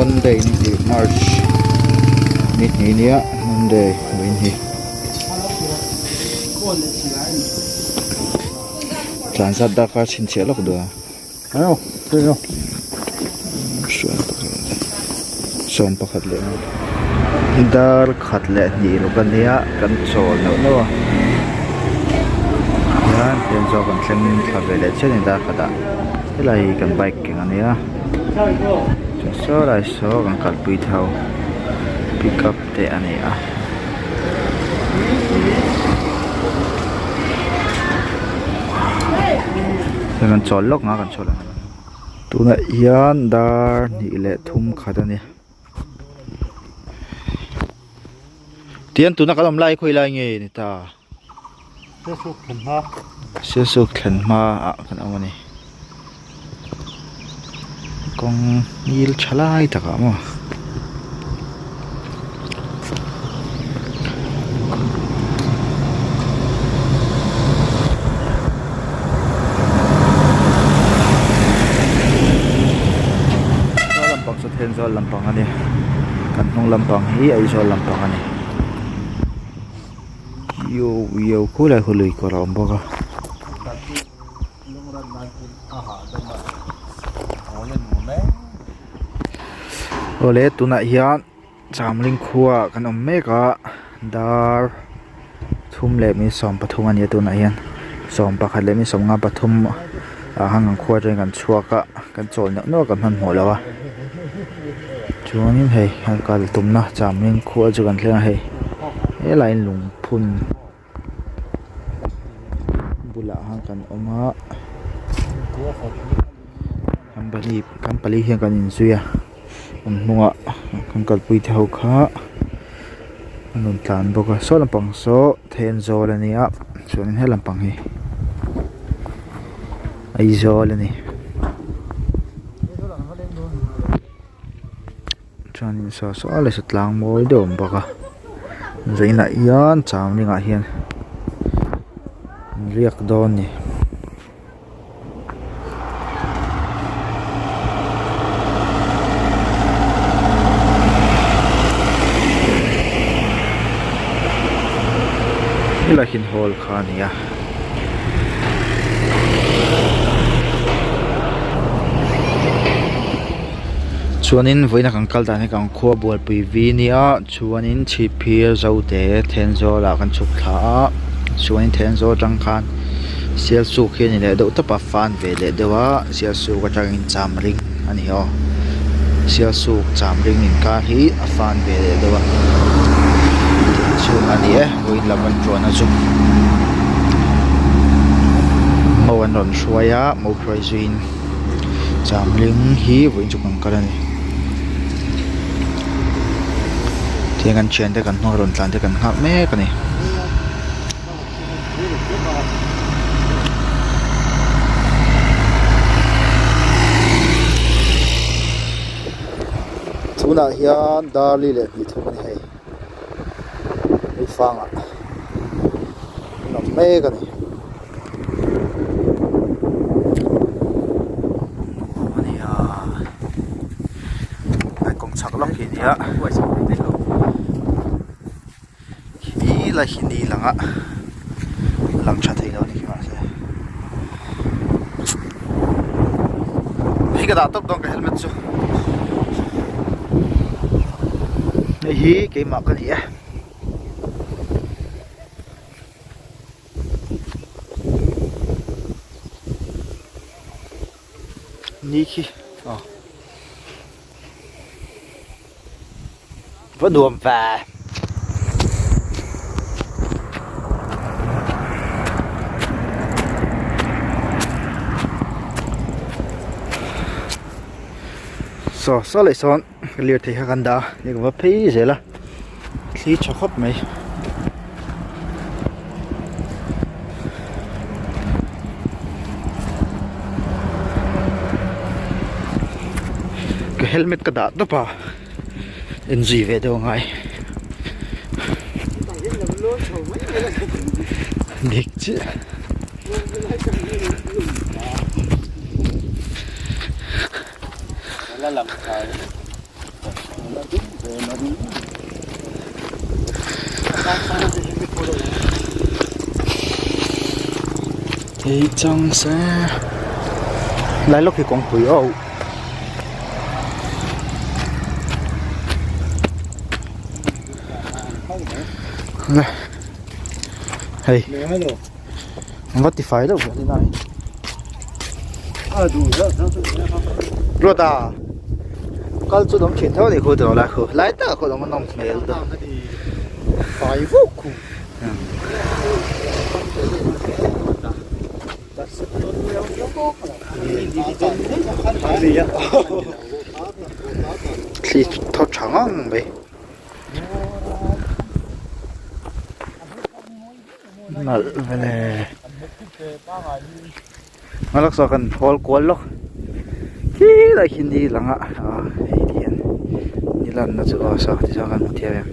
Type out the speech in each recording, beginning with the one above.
Monday ni March ni nia Monday win hi tlan sat da ka chin che lok do ayo thế som pakhat le dar khat le ni ro kan nia kan chol no yan yen zo kan thleng thave le chen da khada helai kan bike ke ania so lai so kan kalpui thau pick up te ania kan chol lok nga kan chol tuna yan dar ni le thum khadani tian tuna kalom lai khoi lai nge ni ta se su khan ma kan amani kong il chalai taka mo lampang sa ten so lampang ani kan nong lampang hi ai so lampang ani yo kulai hului ko ra omboga ole tuna hian chamling khuwa kan om meka dar thum le mi som pathum ani tuna hian som pakhat le mi som nga pathum hangang khuwa tren kan chuaka kan chol no kan man holawa chuanin hei kal tumna chamling khuwa chu kan thlenga hei e lain lung phun bula hang kan oma kampali hian kan in suya nunga kan kalpui thau kha nun tlan boka so lampang so then zol ania chuanin he lampang hi ai zol ani chuanin so le satlang moi dom boka zaina yan chamlinga hian riak don ni ila hin hol khania chuanin voina kan kal dan kan khuwa BUALPUI V nia chuanin chipir zote thenzo la kan chuk thla chuanin thenzo tang khan sial su khian le do tapa fan ve le dewa sial su ka tangin chamring ani ho sial su chamring in ka hi afan ve le dewa ani voin laman tron a chu mo an ron hruaya mo hruai zuin chamling hi voin chu kan karani thiangan chen te kan hnong ron tlan te kan ngak me kani tuna hian darli le mi thum ani hei fanga me kani ania ai kong chak lok hi nia hi la hi ni langa lam cha thei lo ni ma se hi ka da top dong ka helmet chu hi ke ma ka ni Niki vẫn đùm và so lại son liệt thì gần đó nhưng mà phí gì là khi cho khóc mày cái helmet cái đạn đó pa en gì về đâu ngay điếc chứ là làm cái thì chẳng sẽ lấy lúc thì còn quỷ ẩu này hey vắt thì phải đâu thế này rồi ta kalau tu dong chuyện thôi thì khôi được lại khôi lại ta khôi dong nong mèo đó phải vô cùng thì thao trắng vậy nè này mà lúc sau cần hol cuốn lúc thì là khi đi lăng ạ thì đi lần nó chịu sao thì sao cần một theo em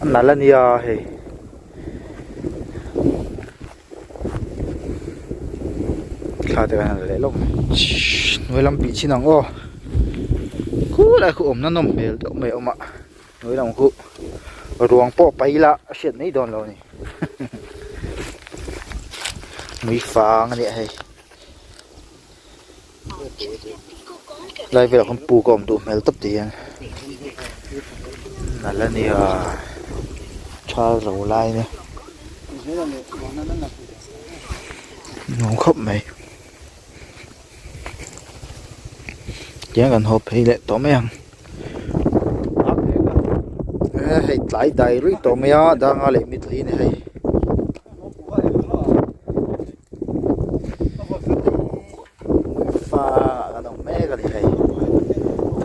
anh nói là nia hey khai từ anh lấy lúc nuôi làm bị chi nắng ô cú lại khu ôm nó nằm mèo đậu mèo mà nuôi làm khu ruộng po bay la chuyện này đòn rồi này mấy phá cái này hay lại về là con pu còm đủ mèo tấp tiền là này cho rau lai này ngon khóc mày chẳng cần hộp hay lệ tóm mấy ăn hay lại đầy rồi tóm mấy á đang ở lại mít lý này hay pha cái đồng mẹ cái này hay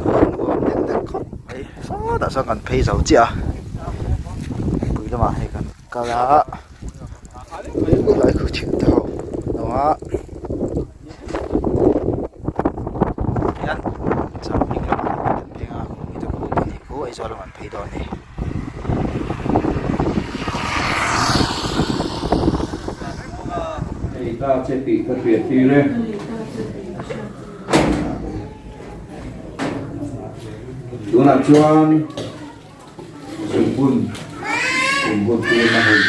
thằng gồm đến đến khóc ấy sao đã sao cần pay dầu chưa bùi đó mà hay cần cao lá lại cứ chịu thầu đó cho là mình thấy đó này thì ta sẽ tỉ thật biệt đi đây chúng là chuan dùng bùn tiền là hình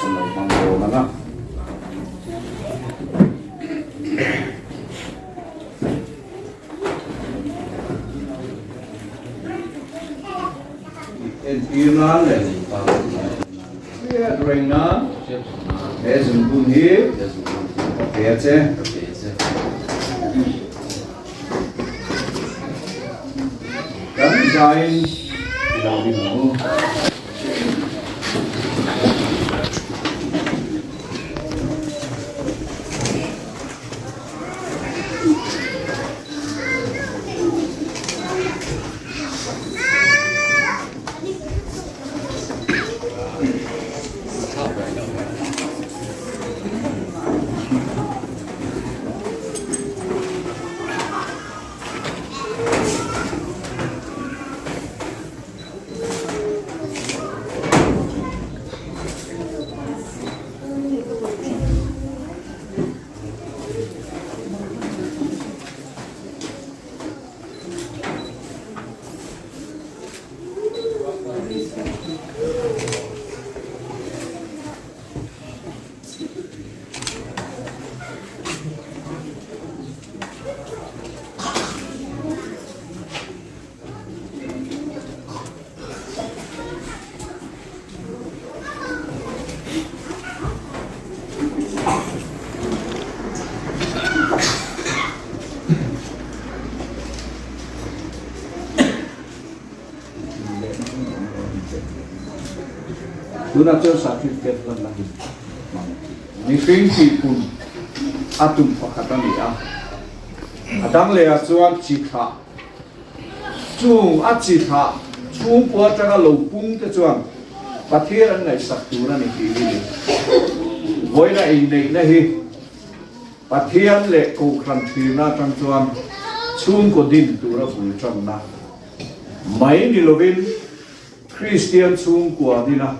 còn lại bằng đồ đó đó Ineihna le Ineihna es un bun hier Pferde kann sein genau Tuna cho certificate lan lagi. Nifing pun atum pakatan dia. Adang lea chuan chitha. Chung achitha. Chung puat jaga lopung te chuan. Pathiran ngai saktura ni hi ni. Voina Ineihna hi. Pathian le ko khan thina tang chuan. Chung ko din tura bul chang na. Mai ni lovin Christian chung kwa dina.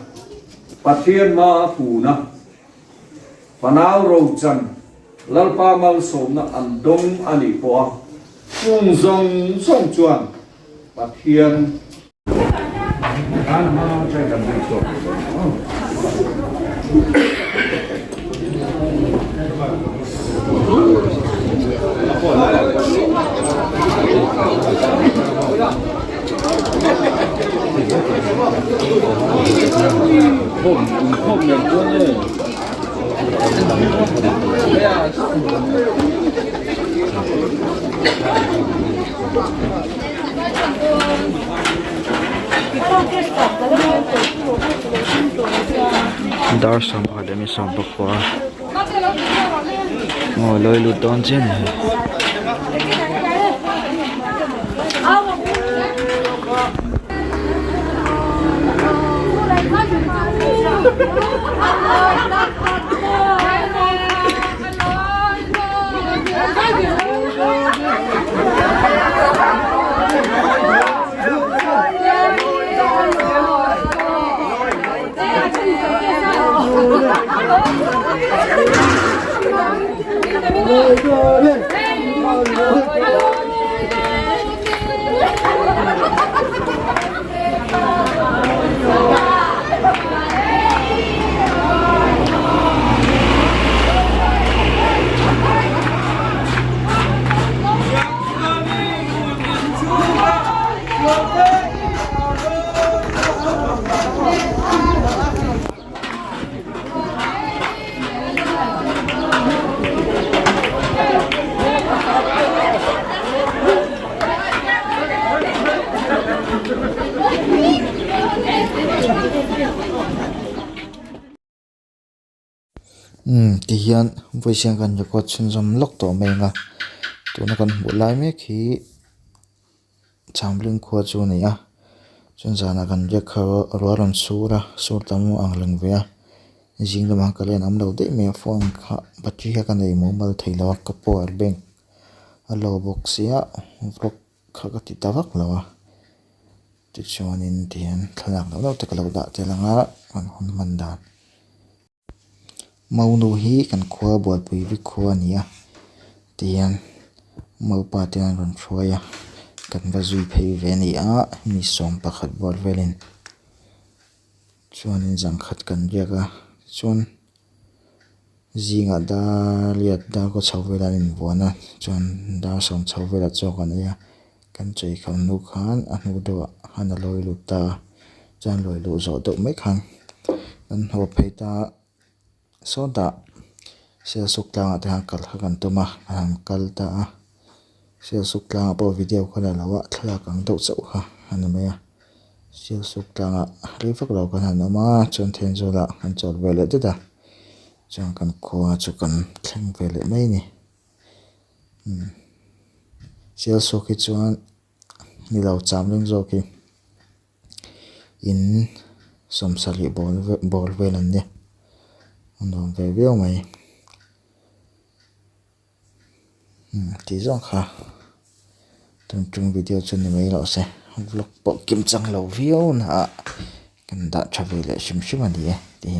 pathian ma puna panau ro chan lalpa mal som na andong ani po phung zong song chuan pathian an ma chai kan ni so dar som phật mi som bọc qua ngồi lôi lụt đón trên này thì hiện với xem gần có chân dòng lốc tổ mình à tụi nó còn một lái mấy khi chamling qua chỗ này à chân ra là gần giờ khờ rồi làm số ra số tamo ang lần về riêng làm cái này nắm đầu đấy mẹ phong khá bắt chi cái này muốn bao thầy lo cái power bank alo box ya vlog khá cái tít vác lo thì cho nên thì khá là lâu tất cả lâu đã thì là ngã còn không mình đã mau nu hi kan khua BUALPUI vi khua nia tian mau pa tian ron phoi kan va zui phei ve ni a mi som pakhat bor velin chuan in jang khat kan riaka chuan zinga da liat da ko chawela in buana chuan da som chawela chokan ya kan chei kham nu khan a nu do han a loi lu ta chan loi lu zo do mai khan kan ho phei ta so da se sukla ta kal khan tuma han kal ta se sukla po video khala lawa thla kang do chau kha han me se sukla ri fak lo kan han ma chon then zo la han chol vele da chang kan kho chu kan thleng vele mai ni se so ki chuan ni lo chamling zo ki in som sali bol velan ni anh về video mày tí rõ khá trong video trên này mấy lọ xe vlog bộ kim trăng lầu video nè cần đã trở về lại xím xím mà đi thì